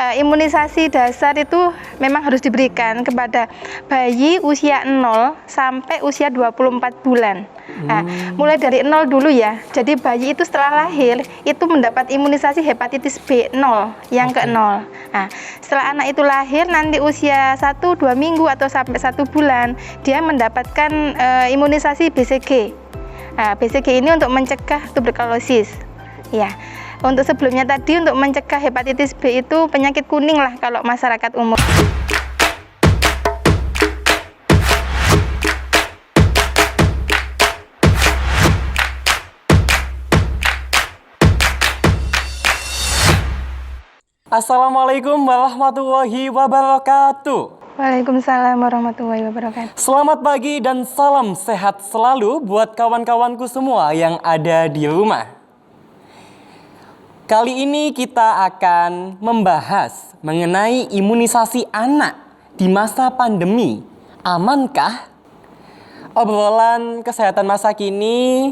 Imunisasi dasar itu memang harus diberikan kepada bayi usia 0 sampai usia 24 bulan. Nah, mulai dari 0 dulu ya. Jadi bayi itu setelah lahir itu mendapat imunisasi hepatitis B 0 yang ke 0. Nah, setelah anak itu lahir nanti usia 1-2 minggu atau sampai 1 bulan dia mendapatkan imunisasi BCG. Nah, BCG ini untuk mencegah tuberkulosis. Ya. Untuk sebelumnya tadi untuk mencegah hepatitis B itu penyakit kuning lah kalau masyarakat umum. Assalamualaikum warahmatullahi wabarakatuh. Waalaikumsalam warahmatullahi wabarakatuh. Selamat pagi dan salam sehat selalu buat kawan-kawanku semua yang ada di rumah. Kali ini kita akan membahas mengenai imunisasi anak di masa pandemi. Amankah? Obrolan kesehatan masa kini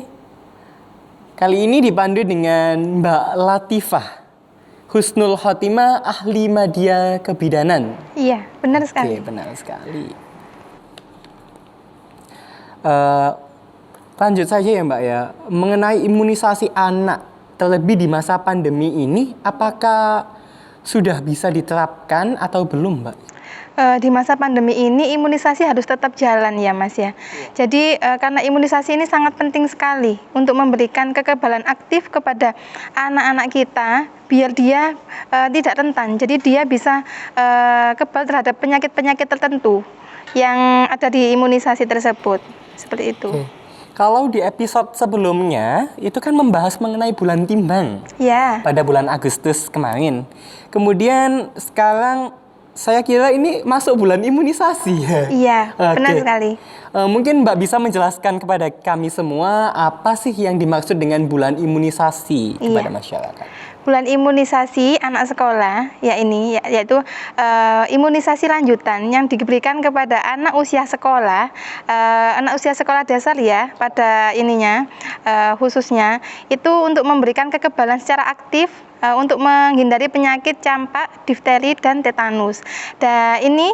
kali ini dipandu dengan Mbak Latifah Husnul Khotimah, ahli media kebidanan. Iya, benar sekali. Oke, benar sekali. Lanjut saja ya Mbak ya, mengenai imunisasi anak terlebih di masa pandemi ini, apakah sudah bisa diterapkan atau belum Mbak? Di masa pandemi ini imunisasi harus tetap jalan ya Mas ya. Jadi karena imunisasi ini sangat penting sekali untuk memberikan kekebalan aktif kepada anak-anak kita biar dia tidak rentan. Jadi dia bisa kebal terhadap penyakit-penyakit tertentu yang ada di imunisasi tersebut. Seperti itu. Kalau di episode sebelumnya itu kan membahas mengenai bulan timbang. Ya. Pada bulan Agustus kemarin. Kemudian sekarang saya kira ini masuk bulan imunisasi ya. Iya, benar sekali. Mungkin Mbak bisa menjelaskan kepada kami semua apa sih yang dimaksud dengan bulan imunisasi kepada masyarakat. Bulan imunisasi anak sekolah yaitu imunisasi lanjutan yang diberikan kepada anak usia sekolah, dasar ya pada khususnya itu untuk memberikan kekebalan secara aktif untuk menghindari penyakit campak, difteri, dan tetanus. Dan ini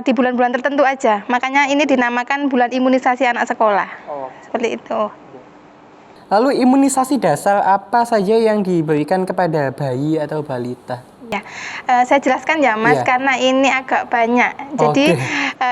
di bulan-bulan tertentu aja, makanya ini dinamakan bulan imunisasi anak sekolah. Seperti itu. Lalu imunisasi dasar apa saja yang diberikan kepada bayi atau balita? Ya, saya jelaskan ya Mas, karena ini agak banyak. Jadi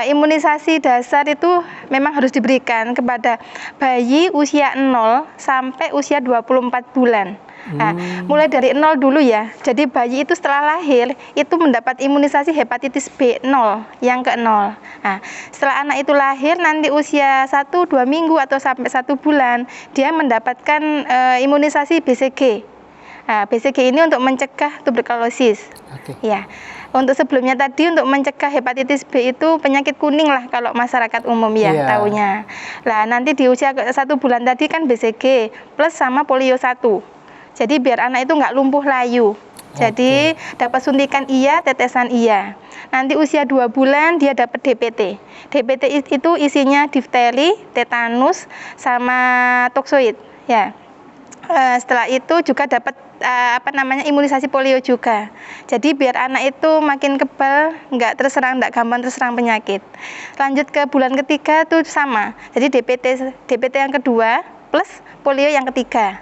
imunisasi dasar itu memang harus diberikan kepada bayi usia 0 sampai usia 24 bulan. Nah, mulai dari 0 dulu ya. Jadi bayi itu setelah lahir itu mendapat imunisasi hepatitis B 0 yang ke 0. Nah, setelah anak itu lahir nanti usia 1-2 minggu atau sampai 1 bulan dia mendapatkan imunisasi BCG. Nah, BCG ini untuk mencegah tuberkulosis. Ya. Untuk sebelumnya tadi untuk mencegah hepatitis B itu penyakit kuning lah kalau masyarakat umum ya taunya. Lah nanti di usia 1 bulan tadi kan BCG plus sama polio 1. Jadi biar anak itu nggak lumpuh layu. Jadi dapat suntikan iya, tetesan iya. Nanti usia 2 bulan dia dapat DPT. DPT itu isinya difteri, tetanus, sama toksoid. Ya. Setelah itu juga dapat imunisasi polio juga. Jadi biar anak itu makin kebal, nggak gampang terserang penyakit. Lanjut ke bulan ketiga tuh sama. Jadi DPT yang kedua plus polio yang ketiga.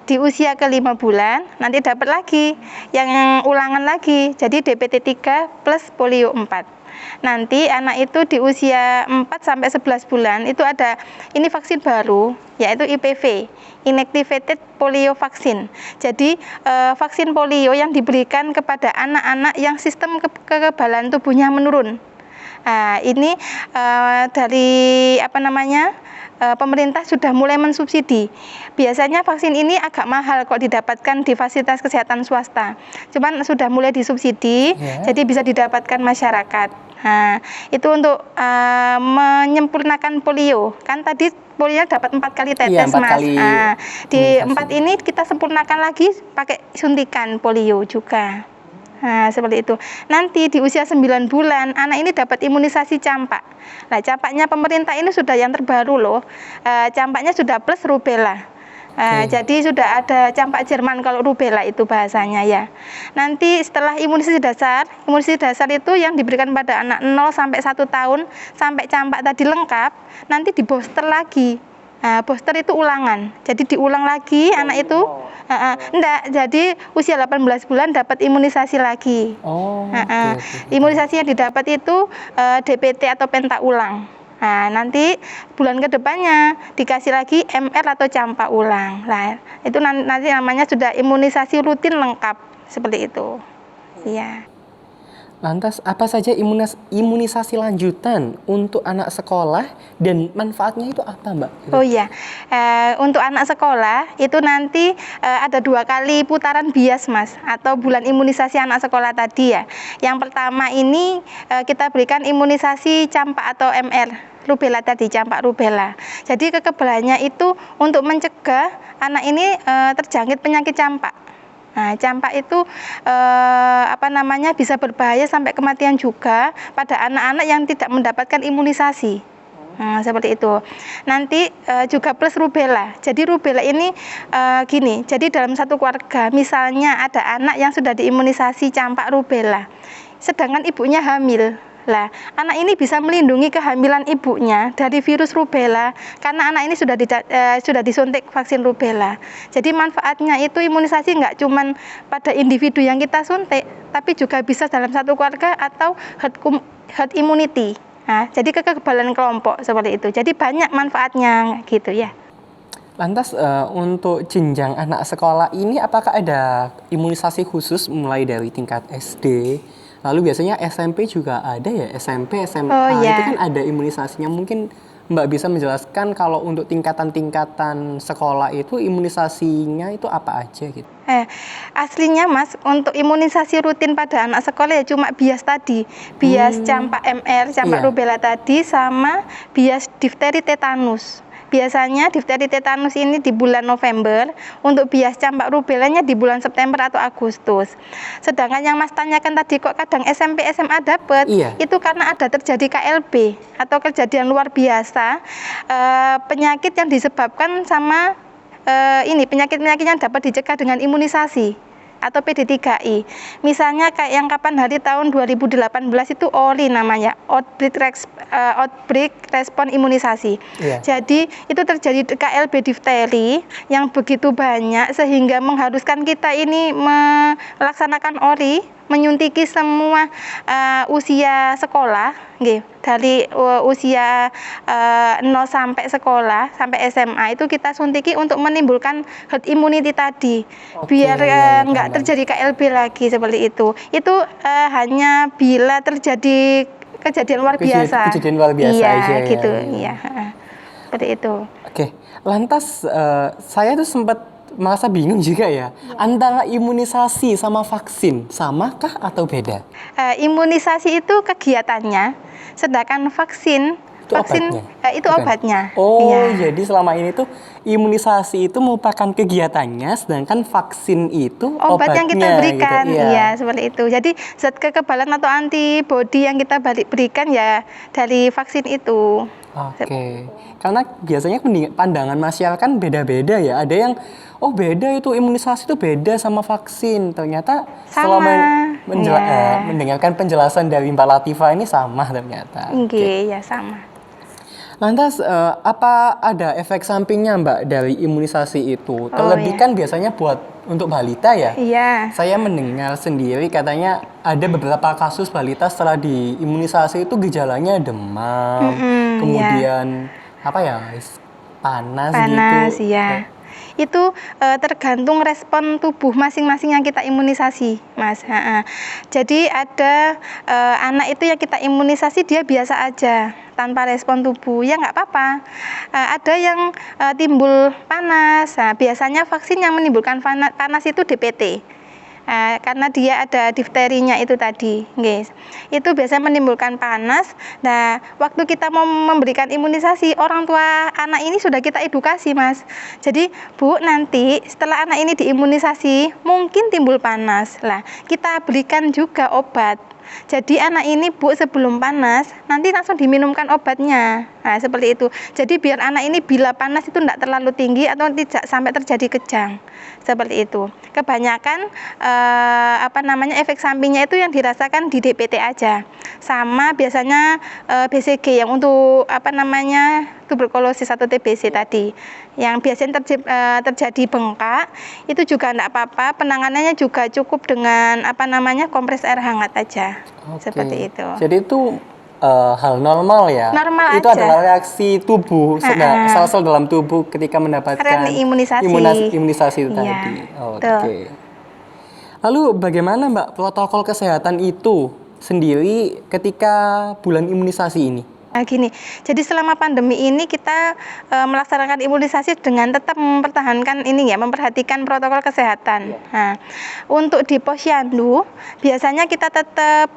Di usia ke-5 bulan nanti dapat lagi yang ulangan lagi. Jadi DPT 3 plus polio 4. Nanti anak itu di usia 4 sampai 11 bulan itu ada ini vaksin baru yaitu IPV, Inactivated Polio Vaccine. Jadi vaksin polio yang diberikan kepada anak-anak yang sistem kekebalan tubuhnya menurun. Ini dari pemerintah sudah mulai mensubsidi. Biasanya vaksin ini agak mahal kalau didapatkan di fasilitas kesehatan swasta. Cuman sudah mulai disubsidi, jadi bisa didapatkan masyarakat. Nah, itu untuk menyempurnakan polio. Kan tadi polio dapat 4 kali tetes, Mas. Di 4 ini kita sempurnakan lagi pakai suntikan polio juga. Nah, seperti itu. Nanti di usia 9 bulan, anak ini dapat imunisasi campak. Nah, campaknya pemerintah ini sudah yang terbaru loh. Campaknya sudah plus rubella. Jadi sudah ada campak Jerman kalau rubella itu bahasanya ya. Nanti setelah imunisasi dasar itu yang diberikan pada anak 0 sampai 1 tahun sampai campak tadi lengkap, nanti di booster lagi. Booster itu ulangan. Jadi diulang lagi anak itu. Enggak, jadi usia 18 bulan dapat imunisasi lagi. Okay. Imunisasi yang didapat itu DPT atau penta ulang. Nah, nanti bulan kedepannya dikasih lagi MR atau campak ulang. Nah, itu nanti namanya sudah imunisasi rutin lengkap seperti itu. Iya. Lantas apa saja imunisasi lanjutan untuk anak sekolah dan manfaatnya itu apa, Mbak? Oh iya, untuk anak sekolah itu nanti ada 2 kali putaran bias Mas, atau bulan imunisasi anak sekolah tadi ya. Yang pertama ini kita berikan imunisasi campak atau MR. Rubella tadi, campak rubella. Jadi kekebalannya itu untuk mencegah anak ini terjangkit penyakit campak. Nah, campak itu bisa berbahaya sampai kematian juga pada anak-anak yang tidak mendapatkan imunisasi. Seperti itu. Nanti juga plus rubella. Jadi rubella ini gini. Jadi dalam satu keluarga, misalnya ada anak yang sudah diimunisasi campak rubella, sedangkan ibunya hamil. Lah, anak ini bisa melindungi kehamilan ibunya dari virus rubella karena anak ini sudah disuntik vaksin rubella. Jadi manfaatnya itu imunisasi nggak cuma pada individu yang kita suntik, tapi juga bisa dalam satu keluarga atau herd immunity. Nah, jadi kekebalan kelompok seperti itu. Jadi banyak manfaatnya gitu ya. Lantas untuk jenjang anak sekolah ini apakah ada imunisasi khusus mulai dari tingkat SD? Lalu biasanya SMP juga ada ya, SMP, SMA itu kan ada imunisasinya. Mungkin Mbak bisa menjelaskan kalau untuk tingkatan-tingkatan sekolah itu imunisasinya itu apa aja gitu? Aslinya Mas, untuk imunisasi rutin pada anak sekolah ya cuma bias tadi. Bias campak MR, campak rubella tadi sama bias difteri tetanus. Biasanya difteri tetanus ini di bulan November, untuk bias campak rubellanya di bulan September atau Agustus. Sedangkan yang Mas tanyakan tadi kok kadang SMP SMA dapat, itu karena ada terjadi KLB atau kejadian luar biasa, penyakit yang disebabkan sama penyakit-penyakit yang dapat dicegah dengan imunisasi atau PD3I. Misalnya kayak yang kapan hari tahun 2018 itu ORI namanya, outbreak respon imunisasi. Jadi itu terjadi KLB difteri yang begitu banyak sehingga mengharuskan kita ini melaksanakan ORI, menyuntiki semua usia sekolah, dari usia 0 sampai sekolah, sampai SMA itu kita suntiki untuk menimbulkan herd immunity tadi, biar nggak terjadi KLB lagi seperti itu. Itu hanya bila terjadi kejadian luar biasa. Kejadian luar biasa aja gitu, ya. Seperti itu. Oke, lantas saya tuh sempat merasa bingung juga ya, antara imunisasi sama vaksin, samakah atau beda? Imunisasi itu kegiatannya, sedangkan vaksin itu obatnya. Jadi selama ini tuh imunisasi itu merupakan kegiatannya, sedangkan vaksin itu obat yang kita berikan. Gitu. Iya, seperti itu. Jadi zat kekebalan atau antibodi yang kita berikan ya dari vaksin itu. Oke. Karena biasanya pandangan masyarakat beda-beda ya. Ada yang beda itu imunisasi itu beda sama vaksin. Ternyata setelah mendengarkan penjelasan dari Mbak Latifah ini sama ternyata. Ya sama. Lantas apa ada efek sampingnya Mbak dari imunisasi itu? Terlebih kan biasanya untuk balita ya. Iya. Saya mendengar sendiri katanya ada beberapa kasus balita setelah diimunisasi itu gejalanya demam, kemudian panas gitu. Ya. Itu tergantung respon tubuh masing-masing yang kita imunisasi, Mas. Jadi ada anak itu yang kita imunisasi dia biasa aja tanpa respon tubuh, ya nggak apa-apa. Ada yang timbul panas. Nah, biasanya vaksin yang menimbulkan panas itu DPT. Karena dia ada difterinya itu tadi, guys. Itu biasanya menimbulkan panas. Nah, waktu kita mau memberikan imunisasi, orang tua anak ini sudah kita edukasi, Mas. Jadi, Bu, nanti setelah anak ini diimunisasi, mungkin timbul panas. Lah, kita berikan juga obat Jadi anak ini Bu sebelum panas nanti langsung diminumkan obatnya. Nah, seperti itu. Jadi biar anak ini bila panas itu tidak terlalu tinggi atau tidak sampai terjadi kejang. Seperti itu. Kebanyakan efek sampingnya itu yang dirasakan di DPT aja. Sama biasanya BCG yang untuk tuberkulosis atau TBC tadi. Yang biasanya terjadi bengkak itu juga tidak apa-apa. Penanganannya juga cukup dengan kompres air hangat aja. Seperti itu. Jadi itu hal normal ya. Normal itu aja. adalah reaksi tubuh sel-sel dalam tubuh ketika mendapatkan imunisasi itu iya, tadi. Oke. Lalu bagaimana Mbak protokol kesehatan itu sendiri ketika bulan imunisasi ini? Nah, gini, jadi selama pandemi ini kita melaksanakan imunisasi dengan tetap memperhatikan protokol kesehatan. Nah, untuk di posyandu biasanya kita tetap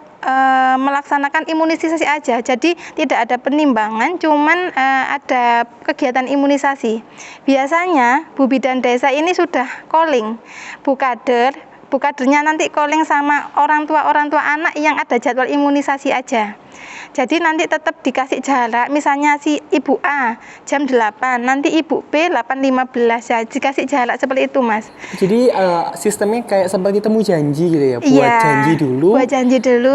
melaksanakan imunisasi aja, jadi tidak ada penimbangan, cuman ada kegiatan imunisasi. Biasanya Bu Bidan Desa ini sudah calling bukadernya nanti calling sama orang tua anak yang ada jadwal imunisasi aja. Jadi nanti tetap dikasih jarak, misalnya si Ibu A jam 8, nanti Ibu B 8.15 ya, dikasih jarak seperti itu Mas. Jadi sistemnya kayak seperti temu janji gitu ya, Buat janji dulu,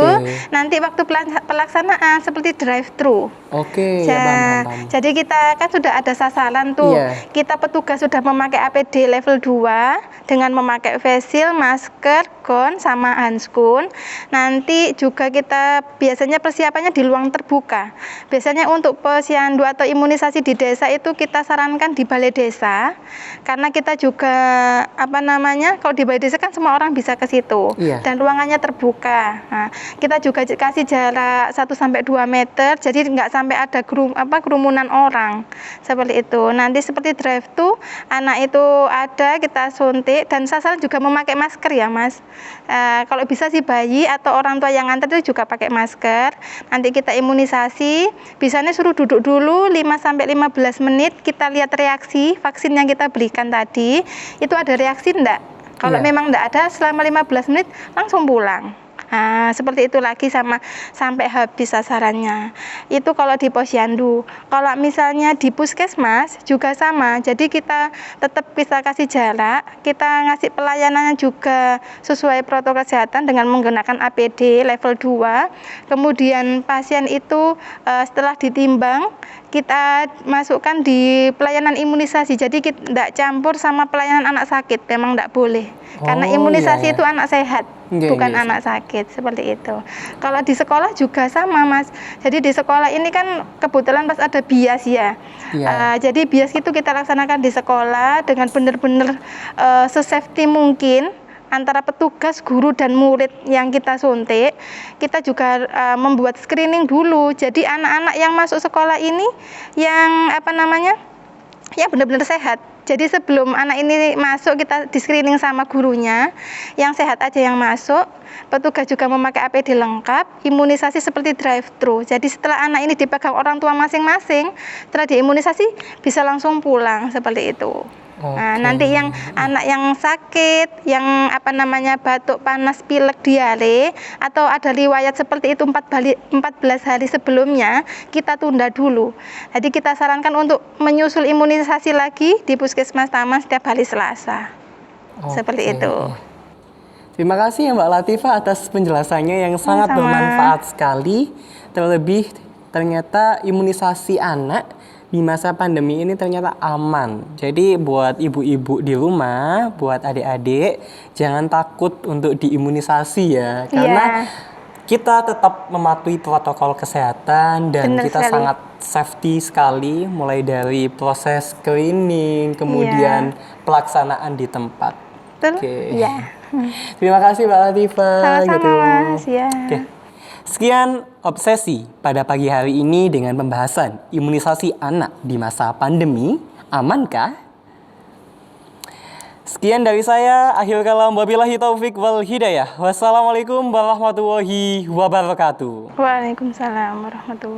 nanti waktu pelaksanaan seperti drive-thru. Oke, ya, paham. Jadi kita kan sudah ada sasaran tuh, kita petugas sudah memakai APD level 2 dengan memakai face shield, masker, gown, sama handskun. Nanti juga kita biasanya persiapannya di ruang terbuka. Biasanya untuk posyandu atau imunisasi di desa itu kita sarankan di balai desa, karena kita juga kalau di balai desa kan semua orang bisa ke situ dan ruangannya terbuka. Nah, kita juga kasih jarak 1-2 meter, jadi nggak sampai ada kerumunan orang seperti itu. Nanti seperti drive-thru, anak itu ada kita suntik dan sasaran juga memakai masker ya Mas. Kalau bisa si bayi atau orang tua yang nganter itu juga pakai masker. Nanti kita imunisasi, bisanya suruh duduk dulu 5-15 menit, kita lihat reaksi vaksin yang kita berikan tadi, itu ada reaksi enggak? Kalau memang enggak ada, selama 15 menit langsung pulang. Nah, seperti itu lagi sampai habis sasarannya. Itu kalau di posyandu. Kalau misalnya di puskesmas juga sama. Jadi kita tetap bisa kasih jarak, kita ngasih pelayanannya juga sesuai protokol kesehatan dengan menggunakan APD level 2. Kemudian pasien itu setelah ditimbang kita masukkan di pelayanan imunisasi. Jadi kita tidak campur sama pelayanan anak sakit, memang tidak boleh. Karena imunisasi itu anak sehat, bukan anak sakit, seperti itu. Kalau di sekolah juga sama Mas. Jadi di sekolah ini kan kebetulan pas ada bias ya. Jadi bias itu kita laksanakan di sekolah dengan benar-benar sesafety mungkin antara petugas, guru, dan murid yang kita suntik. Kita juga membuat screening dulu. Jadi anak-anak yang masuk sekolah ini yang yang benar-benar sehat. Jadi sebelum anak ini masuk kita di screening sama gurunya, yang sehat aja yang masuk. Petugas juga memakai APD lengkap, imunisasi seperti drive-thru. Jadi setelah anak ini dipegang orang tua masing-masing, setelah diimunisasi bisa langsung pulang seperti itu. Nah, nanti yang anak yang sakit, yang batuk, panas, pilek, diare, atau ada riwayat seperti itu 14 hari sebelumnya, kita tunda dulu. Jadi kita sarankan untuk menyusul imunisasi lagi di Puskesmas Taman setiap hari Selasa. Seperti itu. Terima kasih ya Mbak Latifah atas penjelasannya yang sangat bermanfaat sekali. Terlebih ternyata imunisasi anak di masa pandemi ini ternyata aman. Jadi buat ibu-ibu di rumah, buat adik-adik, jangan takut untuk diimunisasi ya. Karena kita tetap mematuhi protokol kesehatan dan kita sangat safety sekali, mulai dari proses screening, kemudian pelaksanaan di tempat. Terima kasih Mbak Latifah. Sama-sama Mas ya. Sekian obsesi pada pagi hari ini dengan pembahasan imunisasi anak di masa pandemi, amankah? Sekian dari saya, akhir kalam, wabillahi taufik wal hidayah. Wassalamualaikum warahmatullahi wabarakatuh. Waalaikumsalam warahmatullahi wabarakatuh.